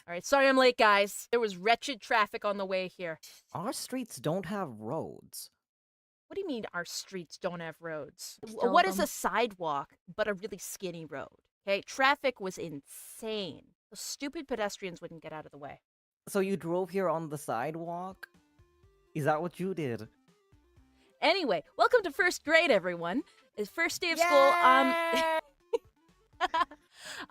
All right, sorry I'm late, guys. There was wretched traffic on the way here. Our streets don't have roads. What do you mean our streets don't have roads? Still What is them. a sidewalk but a really skinny road? Okay, traffic was insane. The stupid pedestrians wouldn't get out of the way. So you drove here on the sidewalk? Is that what you did? Anyway, welcome to first grade, everyone. It's first day of school.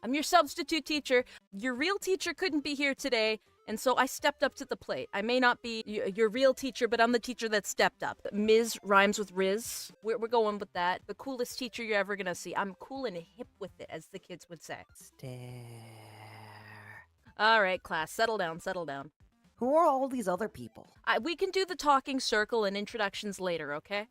I'm your substitute teacher. Your real teacher couldn't be here today, and so I stepped up to the plate. I may not be your real teacher, but I'm the teacher that stepped up. Ms. rhymes with Riz. We're going with that. The coolest teacher you're ever gonna see. I'm cool and hip with it, as the kids would say. Stare. All right, class, settle down, settle down. Who are all these other people? We can do the talking circle and introductions later, okay?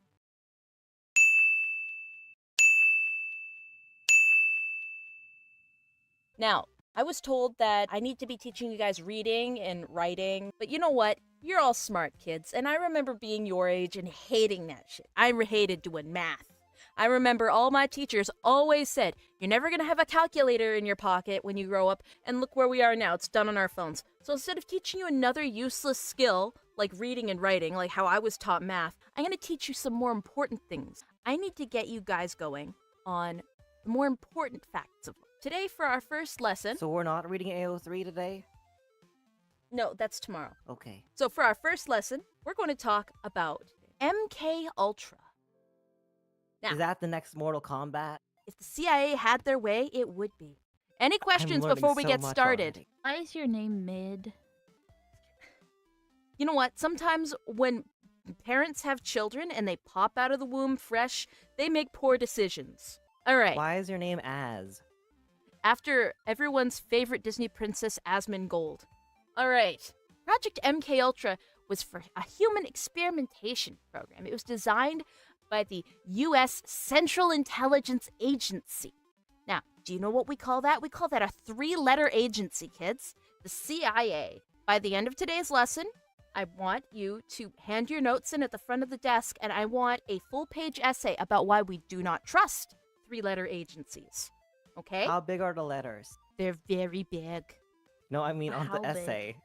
Now, I was told that I need to be teaching you guys reading and writing, but you know what? You're all smart kids, and I remember being your age and hating that shit. I hated doing math. I remember all my teachers always said, you're never gonna have a calculator in your pocket when you grow up, and look where we are now, it's done on our phones. So instead of teaching you another useless skill, like reading and writing, like how I was taught math, I'm gonna teach you some more important things. I need to get you guys going on the more important facts of life. Today, for our first lesson... So we're not reading AO3 today? No, that's tomorrow. Okay. So for our first lesson, we're going to talk about MK Ultra. Now, Is that the next Mortal Kombat? if the CIA had their way, it would be. Any questions learning before we so get much started? already. Why is your name Mid? You know what? Sometimes when parents have children and they pop out of the womb fresh, they make poor decisions. All right. Why is your name Az? After everyone's favorite Disney princess, Asmongold. All right. Project MK Ultra was for a human experimentation program. It was designed by the U.S. Central Intelligence Agency. Now, do you know what we call that? We call that a three-letter agency, kids. The CIA. By the end of today's lesson, I want you to hand your notes in at the front of the desk, and I want a full-page essay about why we do not trust three-letter agencies. Okay? How big are the letters? They're very big. No, I mean on How the big? essay.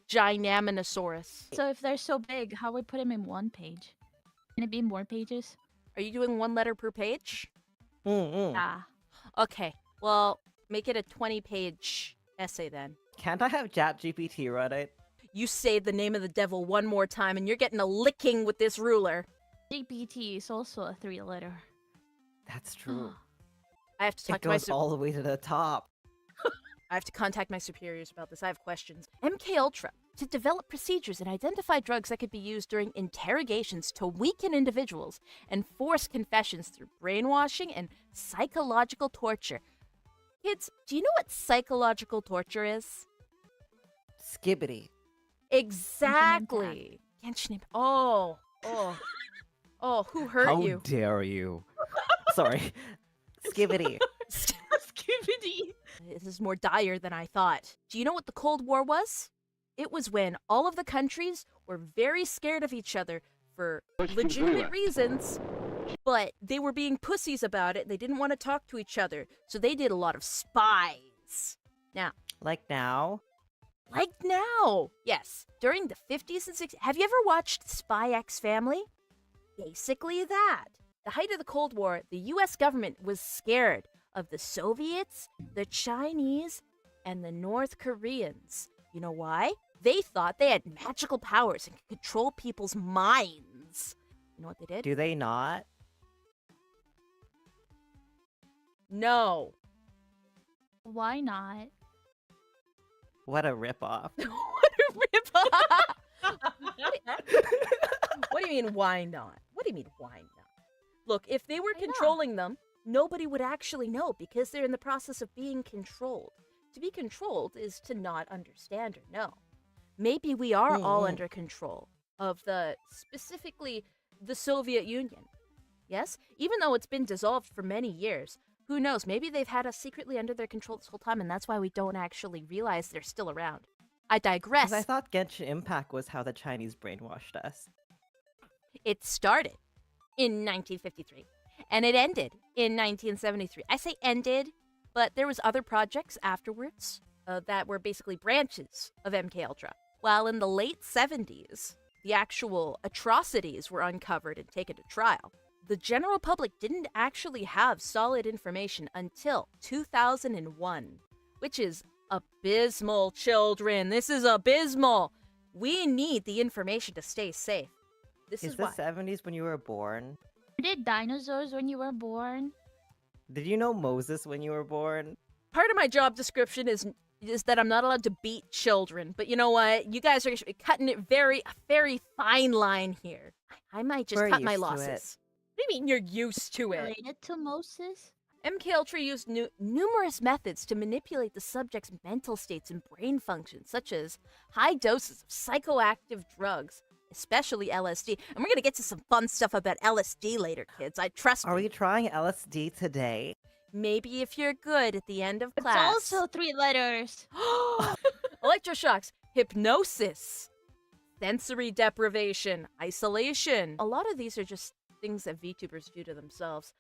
Gigantosaurus. So if they're so big, how would we put them in one page? Can it be more pages? Are you doing one letter per page? Ah. Okay, well, make it a 20-page essay then. Can't I have ChatGPT run it? You say the name of the devil one more time and you're getting a licking with this ruler. GPT is also a 3-letter. That's true. I have to talk It to my goes all the way to the top. I have to contact my superiors about this. I have questions. MK Ultra to develop procedures and identify drugs that could be used during interrogations to weaken individuals and force confessions through brainwashing and psychological torture. Kids, do you know what psychological torture is? Skibbity. Exactly. Genshin Impact. Oh, who hurt How you? dare you? Sorry. Skibbity. Skibidi. This is more dire than I thought. Do you know what the Cold War was? It was when all of the countries were very scared of each other for legitimate reasons, but they were being pussies about it. They didn't want to talk to each other, so they did a lot of spies. Now, Like now? like now. Yes, during the 50s and 60s. Have you ever watched Spy X Family? Basically that. The height of the Cold War, the US government was scared of the Soviets, the Chinese, and the North Koreans. You know why? They thought they had magical powers and could control people's minds. You know what they did? Do they not? No. Why not? What a ripoff. What a rip-off! What do you mean, why not? What do you mean, why not? Look, if they were Why not? controlling them, nobody would actually know because they're in the process of being controlled. To be controlled is to not understand or know. Maybe we are all under control of specifically the Soviet Union. Yes? Even though it's been dissolved for many years, who knows? Maybe they've had us secretly under their control this whole time, and that's why we don't actually realize they're still around. I digress. 'Cause I thought Genshin Impact was how the Chinese brainwashed us. It started in 1953, and it ended in 1973. I say ended, but there was other projects afterwards. that were basically branches of MKUltra. While in the late 70s, the actual atrocities were uncovered and taken to trial. The general public didn't actually have solid information until 2001, which is abysmal, children. This is abysmal. We need the information to stay safe. This Is is the why. 70s when you were born? Were there dinosaurs when you were born? Did you know Moses when you were born? Part of my job description is that I'm not allowed to beat children. But you know what? You guys are cutting it a very fine line here. I might just We're cut my used to losses. it. What do you mean you're used to it? Related to Moses? MKUltra used numerous methods to manipulate the subject's mental states and brain functions, such as high doses of psychoactive drugs, especially LSD. And we're going to get to some fun stuff about LSD later, kids. I trust Are me. we trying LSD today? Maybe if you're good at the end of It's class. also 3 letters. Electroshocks, hypnosis, sensory deprivation, isolation. A lot of these are just things that VTubers do to themselves.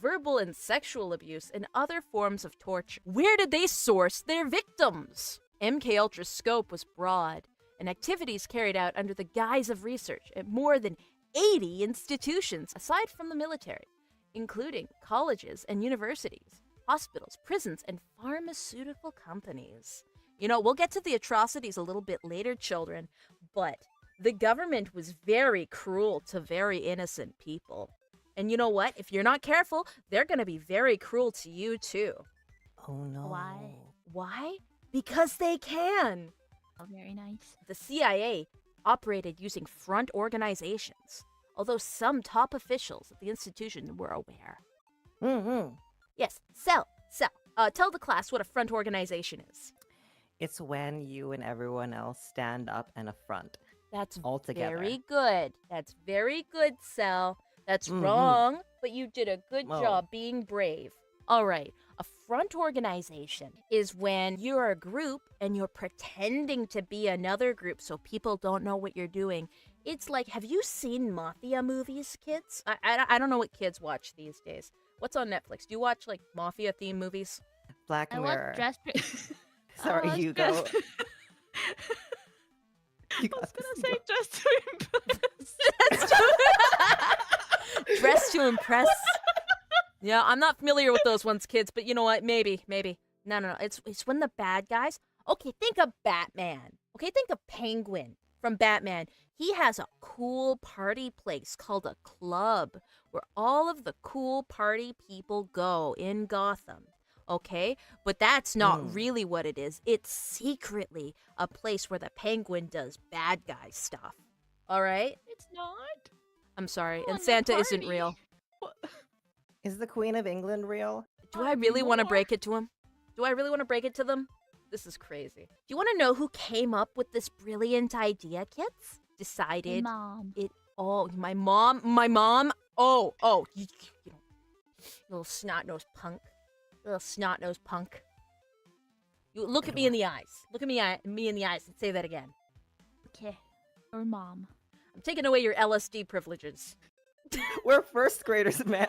Verbal and sexual abuse, and other forms of torture. Where did they source their victims? MKUltra's scope was broad, and activities carried out under the guise of research at more than 80 institutions, aside from the military, including colleges and universities, hospitals, prisons, and pharmaceutical companies. You know, we'll get to the atrocities a little bit later, children, but the government was very cruel to very innocent people. And you know what? If you're not careful, they're going to be very cruel to you too. Oh no. Why? Why? Because they can. Oh, very nice. The CIA operated using front organizations, although some top officials at the institution were aware. Mm-hmm. Yes, Cell. Tell the class what a front organization is. It's when you and everyone else stand up and affront That's all together. very good. That's very good, Cell. That's Mhm. wrong, but you did a good Oh. job being brave. All right, a front organization is when you're a group and you're pretending to be another group so people don't know what you're doing. It's like, have you seen Mafia movies, kids? I don't know what kids watch these days. What's on Netflix? Do you watch, like, Mafia-themed movies? Black I Mirror. watched Dress Sorry, Hugo. You I was got gonna this, say Hugo. Dress to Impress. Dress to impress. Yeah, I'm not familiar with those ones, kids, but you know what? Maybe. No. It's when the bad guys. Okay, think of Batman. Okay, think of Penguin from Batman. He has a cool party place called a club where all of the cool party people go in Gotham. Okay, but that's not really what it is. It's secretly a place where the Penguin does bad guy stuff. All right? It's not. I'm sorry, Go and on the Santa isn't party. real. What? Is the Queen of England real? Do I really want to More. break it to him? Do I really want to break it to them? This is crazy. Do you want to know who came up with this brilliant idea, kids? Decided Mom. it. Oh, my mom. Oh, you don't, little snot-nosed punk. Little snot-nosed punk. You look at me in the eyes. Look at me in the eyes and say that again. Okay. Or mom. I'm taking away your LSD privileges. We're first graders, man.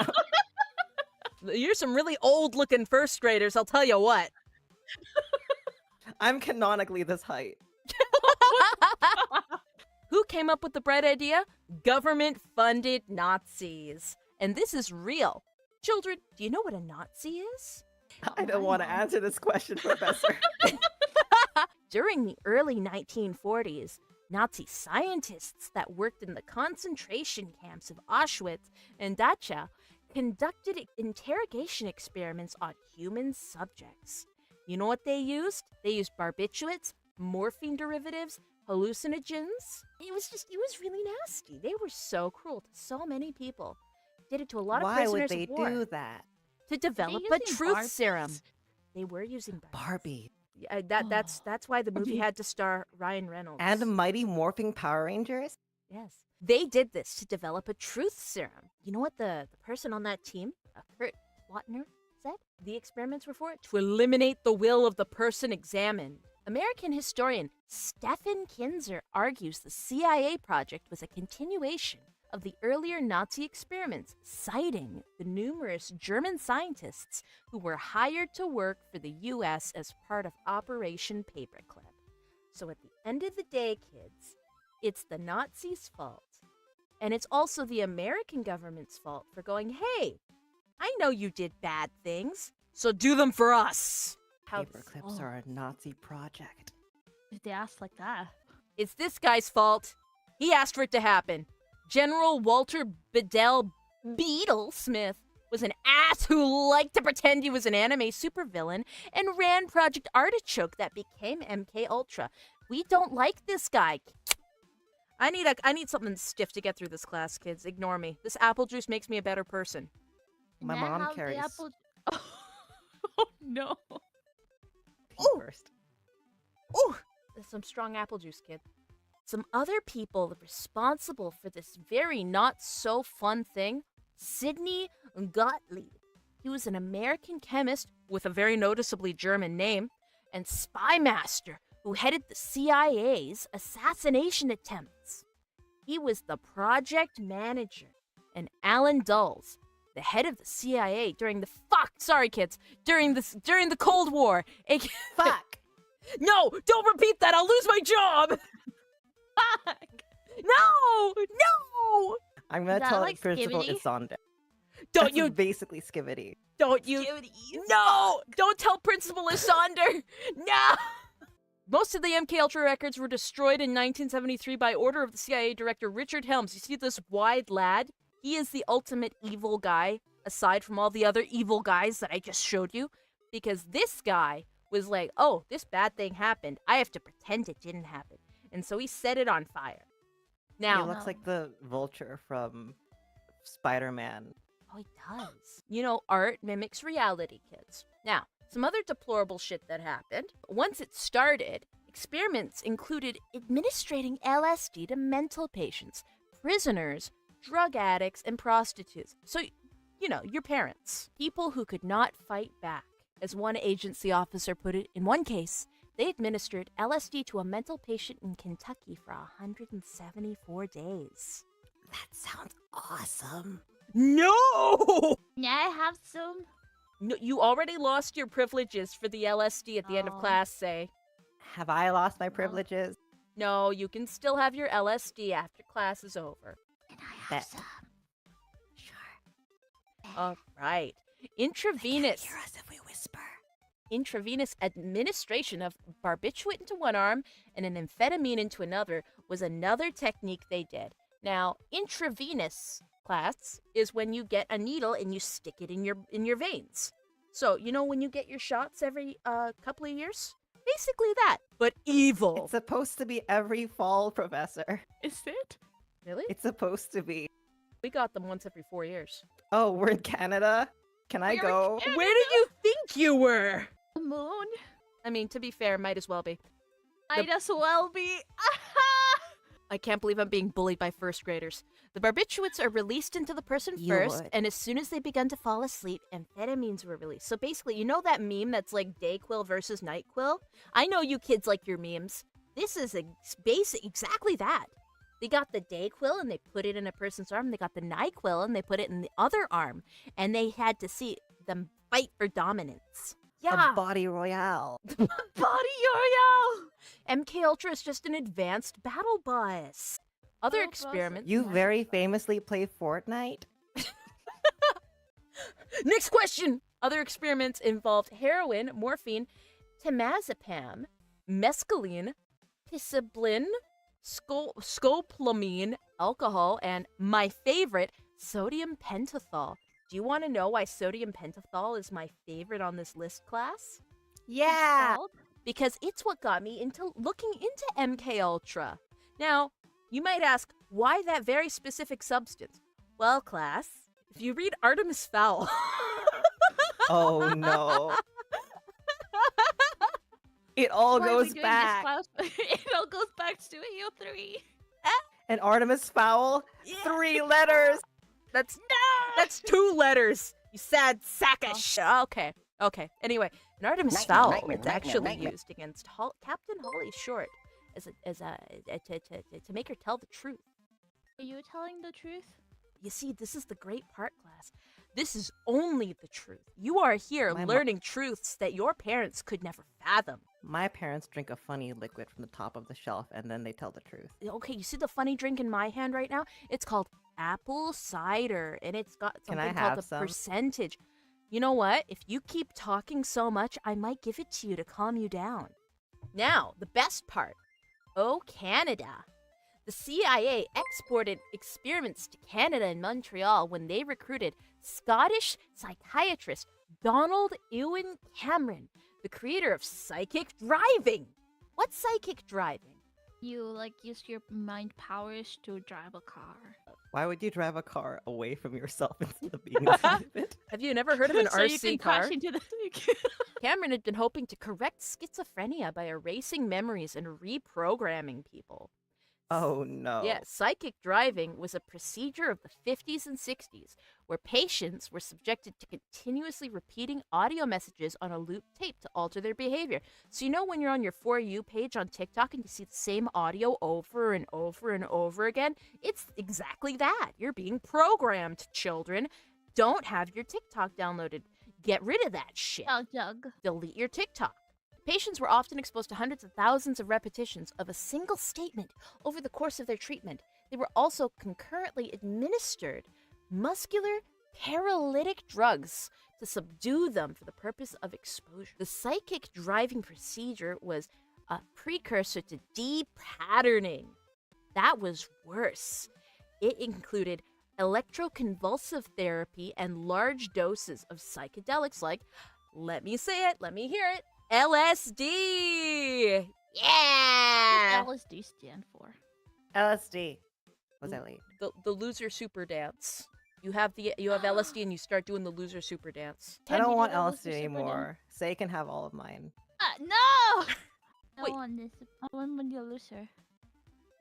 You're some really old-looking first graders, I'll tell you what. I'm canonically this height. Who came up with the bright idea? Government-funded Nazis. And this is real. Children, do you know what a Nazi is? I don't want to answer this question, Professor. During the early 1940s, Nazi scientists that worked in the concentration camps of Auschwitz and Dachau conducted interrogation experiments on human subjects. You know what they used? They used barbiturates, morphine derivatives, hallucinogens. It was really nasty. They were so cruel to so many people. Did it to a lot of Why prisoners would they of war. do that? To develop Are a they using truth Barbies? serum. They were using Barbies. Barbie. Yeah, that's why the movie Barbie. had to star Ryan Reynolds. And Mighty Morphing Power Rangers? Yes. They did this to develop a truth serum. You know what the person on that team, Kurt Lautner, said? The experiments were for it to eliminate the will of the person examined. American historian Stephen Kinzer argues the CIA project was a continuation of the earlier Nazi experiments, citing the numerous German scientists who were hired to work for the US as part of Operation Paperclip. So at the end of the day, kids, it's the Nazis' fault. And it's also the American government's fault for going, hey, I know you did bad things, so do them for us. Paperclips are a Nazi project. If they ask like that. It's this guy's fault. He asked for it to happen. General Walter Bedell Beetle Smith was an ass who liked to pretend he was an anime supervillain and ran Project Artichoke that became MK Ultra. We don't like this guy. I need something stiff to get through this class, kids. Ignore me. This apple juice makes me a better person. My Can I mom have the carries apple- Oh no. pee Ooh. first. Ooh, that's some strong apple juice, kid. Some other people responsible for this very not so fun thing, Sidney Gottlieb. He was an American chemist with a very noticeably German name and spy master who headed the CIA's assassination attempts. He was the project manager, and Alan Dulles, the head of the CIA during the during the Cold War. Fuck! No, don't repeat that. I'll lose my job. Fuck. No. I'm gonna Is that tell like the principal Skibidi? it's on there. Don't That's you basically Skibidi. don't you No! Don't tell Principal Lysander. No. Most of the MK Ultra records were destroyed in 1973 by order of the CIA director Richard Helms. You see this wide lad? He is the ultimate evil guy, aside from all the other evil guys that I just showed you. Because this guy was like, oh, this bad thing happened. I have to pretend it didn't happen. And so he set it on fire. He Now, looks like the vulture from Spider-Man. oh, he does. You know, art mimics reality, kids. Now, some other deplorable shit that happened. Once it started, experiments included administrating LSD to mental patients, prisoners, drug addicts, and prostitutes. So, you know, your parents. People who could not fight back. As one agency officer put it, in one case, they administered LSD to a mental patient in Kentucky for 174 days. That sounds awesome. No! Yeah, I have some. No, you already lost your privileges for the LSD at the end of Oh. class, say. Have I lost my privileges? No, you can still have your LSD after class is over. Can I Bet. have some? Sure. All right. Intravenous Hear us if we whisper. intravenous administration of barbiturate into one arm and an amphetamine into another was another technique they did. Now, intravenous class is when you get a needle and you stick it in your veins. So, you know when you get your shots every couple of years? Basically that, but evil. It's supposed to be every fall, Professor. Is it? Really? It's supposed to be. We got them once every 4 years. Oh, we're in Canada? Can I We are in go? Canada. Where did you think you were? The moon. I mean, to be fair, might as well be. Might as well be. I can't believe I'm being bullied by first graders. The barbiturates are released into the person You first, would. and as soon as they begun to fall asleep, amphetamines were released. So basically, you know that meme that's like Dayquil versus NyQuil? I know you kids like your memes. This is exactly that. They got the Dayquil and they put it in a person's arm. They got the NyQuil and they put it in the other arm. And they had to see them fight for dominance. Yeah. A body royale. Body Royale. MK Ultra is just an advanced battle bus. Other Oh, awesome. experiments. You very famously play Fortnite? Next question. Other experiments involved heroin, morphine, temazepam, mescaline, pisiblin, scopolamine, alcohol, and my favorite, sodium pentothal. Do you want to know why sodium pentothal is my favorite on this list, class? Yeah! Because it's what got me into looking into MK Ultra. Now, you might ask, why that very specific substance? Well, class, if you read Artemis Fowl, Oh no. It all Why are we goes doing this back. class? It all goes back to AO3. And Artemis Fowl? 3 letters! that's 2 letters. You sad sack of shit. Okay. Anyway, an Artemis Nightmare, Fowl nightmare, is nightmare, actually nightmare. used against Captain Holly Short to make her tell the truth. Are you telling the truth? You see, this is the great part, class. This is only the truth. You are here My learning truths that your parents could never fathom. My parents drink a funny liquid from the top of the shelf, and then they tell the truth. Okay, you see the funny drink in my hand right now? It's called apple cider, and it's got Can I something called have a some? percentage. You know what? If you keep talking so much, I might give it to you to calm you down. Now, the best part. Oh, Canada. The CIA exported experiments to Canada and Montreal when they recruited Scottish psychiatrist Donald Ewan Cameron, the creator of psychic driving. What's psychic driving? You like use your mind powers to drive a car. Why would you drive a car away from yourself instead of being inside of it? Have you never heard of an so you RC can car? crash into the Cameron had been hoping to correct schizophrenia by erasing memories and reprogramming people. Oh no. Yeah, psychic driving was a procedure of the 50s and 60s where patients were subjected to continuously repeating audio messages on a loop tape to alter their behavior. So you know when you're on your For You page on TikTok and you see the same audio over and over and over again? It's exactly that. You're being programmed, children. Don't have your TikTok downloaded. Get rid of that shit. Oh, Jug. Delete your TikTok. Patients were often exposed to hundreds of thousands of repetitions of a single statement over the course of their treatment. They were also concurrently administered muscular paralytic drugs to subdue them for the purpose of exposure. The psychic driving procedure was a precursor to de-patterning. That was worse. It included electroconvulsive therapy and large doses of psychedelics like, let me say it, let me hear it, LSD! Yeah! What does LSD stand for? LSD. Was I late? The loser super dance. You have LSD and you start doing the loser super dance. I don't want LSD LSD anymore. Say can have all of mine. No! Wait. I want this. I want to be a loser.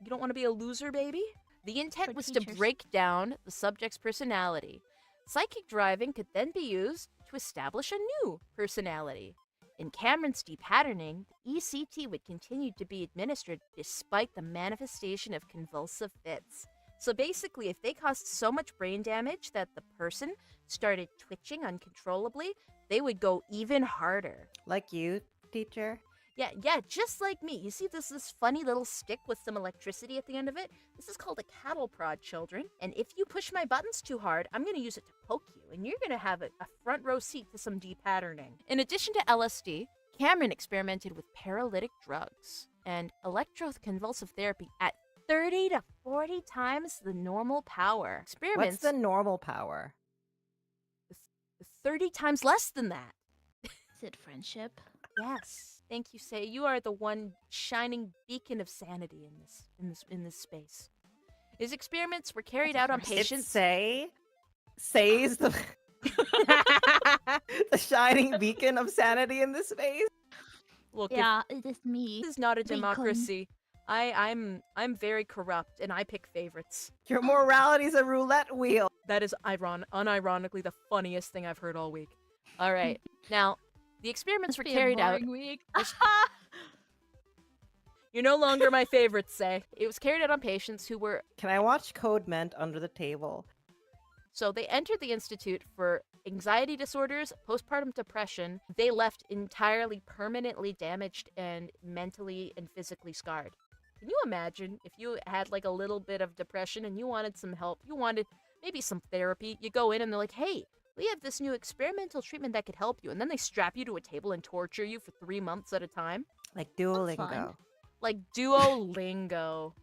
You don't want to be a loser, baby? The intent For was teachers. to break down the subject's personality. Psychic driving could then be used to establish a new personality. In Cameron's de-patterning, the ECT would continue to be administered despite the manifestation of convulsive fits. So basically, if they caused so much brain damage that the person started twitching uncontrollably, they would go even harder. Like you, teacher? Yeah, just like me. You see this funny little stick with some electricity at the end of it? This is called a cattle prod, children. And if you push my buttons too hard, I'm going to use it to poke you, and you're going to have a front row seat to some de-patterning. In addition to LSD, Cameron experimented with paralytic drugs and electroconvulsive therapy at 30 to 40 times the normal power. Experiments What's the normal power? 30 times less than that. Is it friendship? Yes. Thank you, Say. You are the one shining beacon of sanity in this space. His experiments were carried out on It's patients. Say's the the shining beacon of sanity in this space. Look, Yeah, it is me. this is not a Beacon. democracy. I'm very corrupt, and I pick favorites. Your morality's a roulette wheel. That is unironically the funniest thing I've heard all week. All right, now the experiments were Be a carried out. boring week. You're no longer my favorite, Say. It was carried out on patients who were. Can I watch Code Ment under the table? So they entered the institute for anxiety disorders, postpartum depression. They left entirely permanently damaged and mentally and physically scarred. Can you imagine if you had like a little bit of depression and you wanted some help, you wanted maybe some therapy, you go in and they're like, hey, we have this new experimental treatment that could help you. And then they strap you to a table and torture you for 3 months at a time. Like fun. Duolingo. Like Duolingo.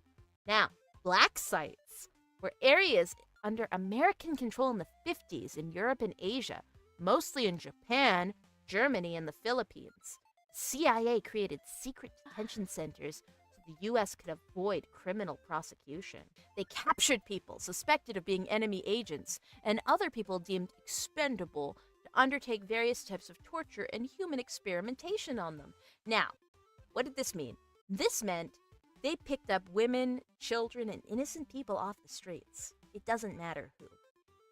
Now, black sites were areas under American control in the 50s in Europe and Asia, mostly in Japan, Germany, and the Philippines. CIA created secret detention centers so the U.S. could avoid criminal prosecution. They captured people suspected of being enemy agents and other people deemed expendable to undertake various types of torture and human experimentation on them. Now, what did this mean? This meant they picked up women, children, and innocent people off the streets. It doesn't matter who.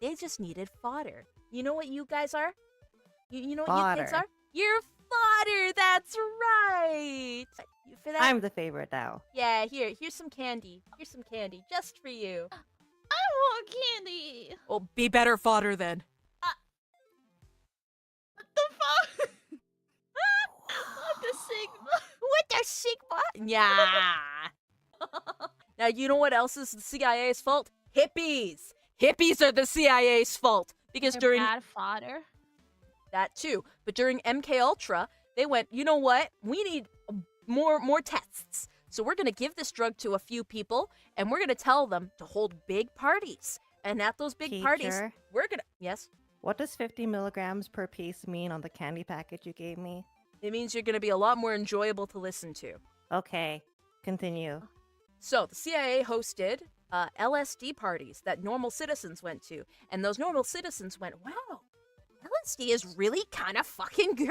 They just needed fodder. You know what you guys are? You know what you kids Fodder. are? You're fodder, that's right! treat. You for that? I'm the favorite now. Yeah, here's some candy. Here's some candy, just for you. I want candy. Oh, be better fodder then. What the fuck? What the Sigma? What the Sigma? Yeah. Now, you know what else is the CIA's fault? Hippies. Hippies are the CIA's fault. Because They're during bad fodder. that too, but during MK Ultra, they went, you know what? We need more tests. So we're going to give this drug to a few people, and we're going to tell them to hold big parties. And at those big parties, Teacher? we're going to... Yes? What does 50 milligrams per piece mean on the candy package you gave me? It means you're going to be a lot more enjoyable to listen to. Okay, continue. So the CIA hosted LSD parties that normal citizens went to. And those normal citizens went, wow, LSD is really kind of fucking good.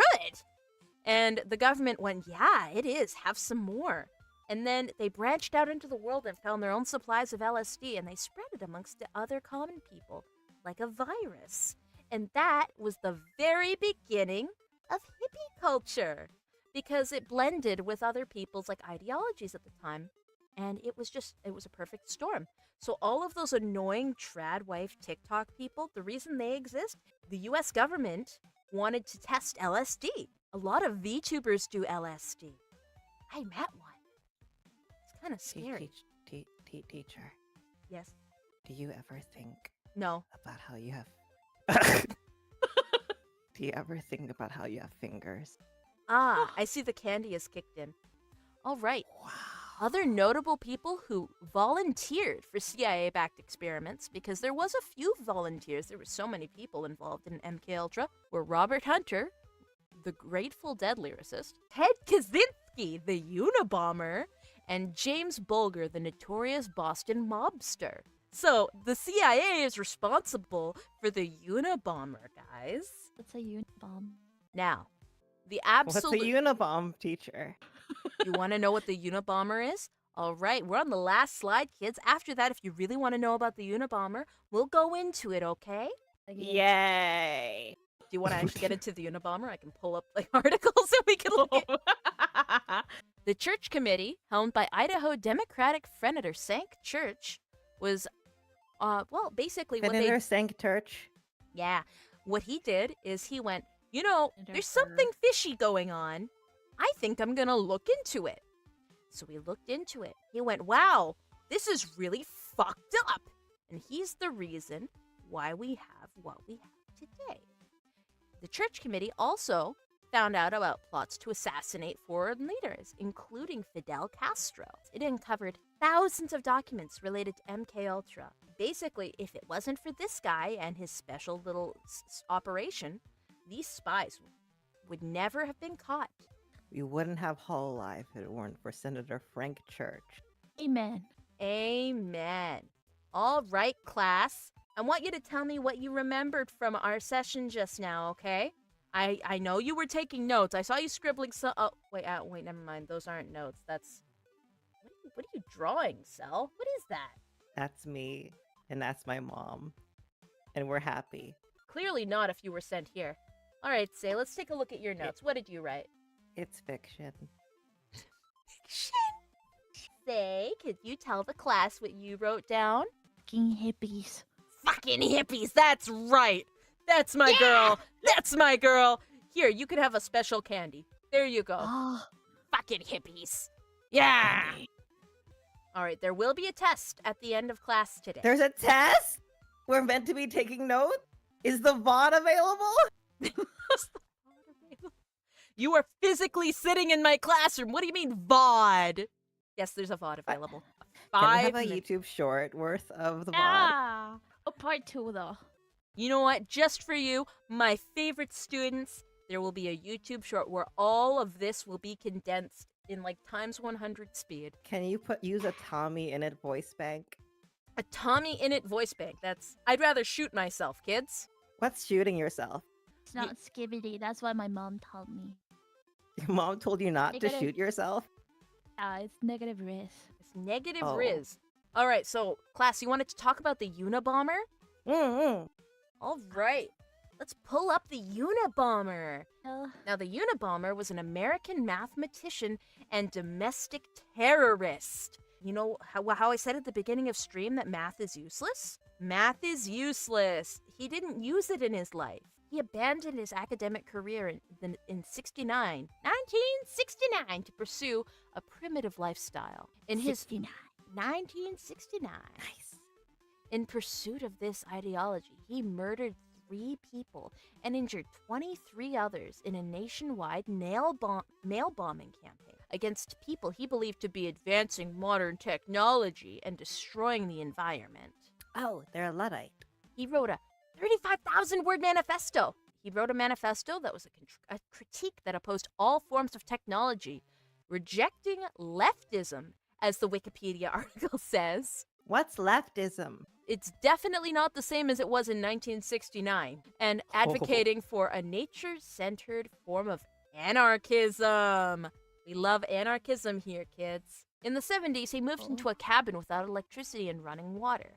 And the government went, yeah, it is. Have some more. And then they branched out into the world and found their own supplies of LSD, and they spread it amongst the other common people like a virus. And that was the very beginning of hippie culture, because it blended with other people's like ideologies at the time. And it was a perfect storm. So all of those annoying trad wife TikTok people, the reason they exist, the US government wanted to test LSD. A lot of VTubers do LSD. I met one. It's kind of scary. Teacher, Yes. do you ever think No. about how you have... Do you ever think about how you have fingers? Ah, I see the candy is kicked in. All right. Wow. Other notable people who volunteered for CIA-backed experiments, because there was a few volunteers, there were so many people involved in MK Ultra, were Robert Hunter, the Grateful Dead lyricist, Ted Kaczynski, the Unabomber, and James Bulger, the notorious Boston mobster. So, the CIA is responsible for the Unabomber, guys. What's a Unabomb? Now, the What's a absolute... Unabomb, teacher? You want to know what the Unabomber is? All right, we're on the last slide, kids. After that, if you really want to know about the Unabomber, we'll go into it, okay? Yay! Do you want to actually get into the Unabomber? I can pull up like articles and we can look at... The church committee, helmed by Idaho Democratic Senator Sank Church, was, basically what they... Senator Sank Church. Yeah, what he did is he went, you know, there's something fishy going on. I think I'm gonna look into it. So he looked into it. He went, wow, this is really fucked up. And he's the reason why we have what we have today. The church committee also found out about plots to assassinate foreign leaders, including Fidel Castro. It uncovered thousands of documents related to MK Ultra. Basically, if it wasn't for this guy and his special little operation, these spies would never have been caught. We wouldn't have Hololive if it weren't for Senator Frank Church. Amen. Amen. All right, class. I want you to tell me what you remembered from our session just now, okay? I know you were taking notes. I saw you scribbling some... Oh, wait, never mind. Those aren't notes. That's... What are you drawing, Cell? What is that? That's me, and that's my mom. And we're happy. Clearly not if you were sent here. All right, Say, let's take a look at your notes. What did you write? It's fiction. Fiction? Say, could you tell the class what you wrote down? Fucking hippies. Fucking hippies, that's right. That's my girl. That's my girl. Here, you could have a special candy. There you go. Oh, Fucking hippies. Yeah. All right, there will be a test at the end of class today. There's a test? We're meant to be taking notes? Is the VOD available? You are physically sitting in my classroom. What do you mean VOD? Yes, there's a VOD available. Can we 5 have a minutes. YouTube short worth of the VOD? ah. Oh, part 2 though. You know what? Just for you, my favorite students, there will be a YouTube short where all of this will be condensed in like times 100 speed. Can you use a Tommy in it voice bank? A Tommy Innit voice bank. I'd rather shoot myself, kids. What's shooting yourself? It's not skibidi. That's what my mom told me. Your mom told you not to Negative. shoot yourself? It's negative risk. It's negative Oh. Riz. All right, so class, you wanted to talk about the Unabomber? Mm-hmm. All right. Let's pull up the Unabomber. Uh, Now, the Unabomber was an American mathematician and domestic terrorist. You know how I said at the beginning of stream that math is useless? Math is useless. He didn't use it in his life. He abandoned his academic career in 1969, to pursue a primitive lifestyle. In his 69. 1969. Nice. In pursuit of this ideology, he murdered 3 people and injured 23 others in a nationwide mail bombing campaign against people he believed to be advancing modern technology and destroying the environment. Oh, they're a Luddite. He wrote a 35,000-word manifesto. He wrote a manifesto that was a critique that opposed all forms of technology, rejecting leftism, as the Wikipedia article says. What's leftism? It's definitely not the same as it was in 1969, and advocating for a nature-centered form of anarchism. We love anarchism here, kids. In the 70s, he moved into a cabin without electricity and running water.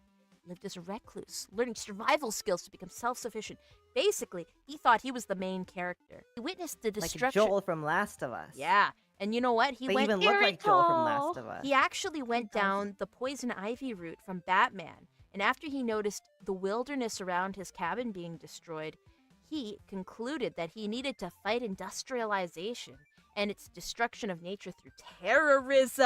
Lived as a recluse, learning survival skills to become self-sufficient. Basically, he thought he was the main character. He witnessed the destruction. Like Joel from Last of Us. Yeah, and you know what? They even look like Joel from Last of Us. He actually went does. down the poison ivy route from Batman, and after he noticed the wilderness around his cabin being destroyed, he concluded that he needed to fight industrialization and its destruction of nature through terrorism.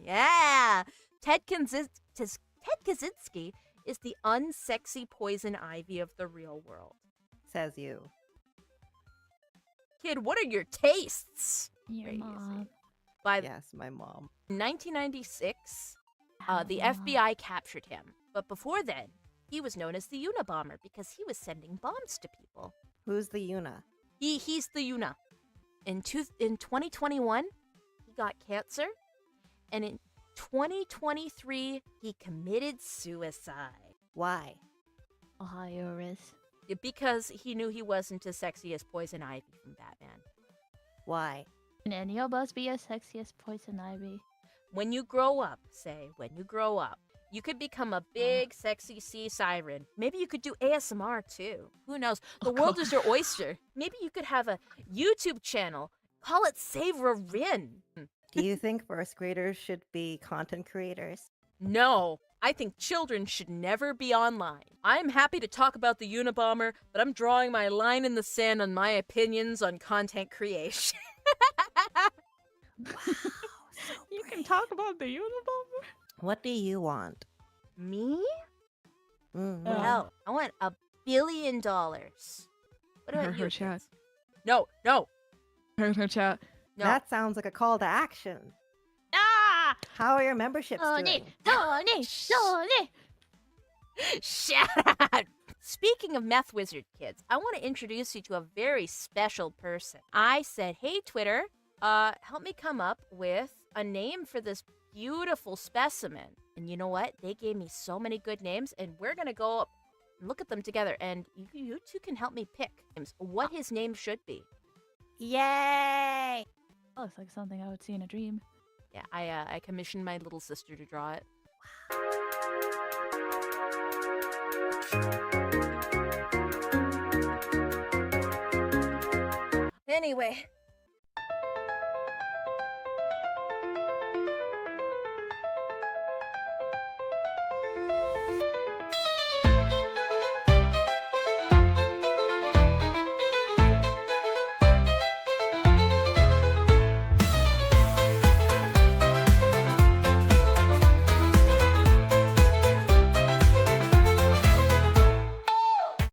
Yeah! Ted Kaczynski is the unsexy poison ivy of the real world. Says you. Kid, what are your tastes? Your Crazy. mom. By Yes, my mom. 1996, the Mom. FBI captured him. But before then, he was known as the Unabomber because he was sending bombs to people. Who's the Una? He's the Una. In 2021, he got cancer, and in 2023, he committed suicide. Why? Ohio risk. Because he knew he wasn't as sexy as Poison Ivy from Batman. Why? Can any of us be as sexy as Poison Ivy? When you grow up, you could become a big, sexy sea siren. Maybe you could do ASMR too. Who knows? The world is your oyster. Maybe you could have a YouTube channel. Call it Savor Rin. Do you think first graders should be content creators? No, I think children should never be online. I'm happy to talk about the Unabomber, but I'm drawing my line in the sand on my opinions on content creation. Wow. You can talk about the Unabomber? What do you want? Me? Mm, Oh. Well, I want $1 billion. What about you? Her chat. kids? No. Her chat. No. That sounds like a call to action. Ah! How are your memberships Tony! doing? Tony! Tony! Shut up! Speaking of Meth Wizard kids, I want to introduce you to a very special person. I said, hey, Twitter, help me come up with a name for this beautiful specimen. And you know what? They gave me so many good names, and we're going to go up and look at them together. And you two can help me pick what his name should be. Yay! Oh, looks like something I would see in a dream. Yeah, I commissioned my little sister to draw it. Anyway,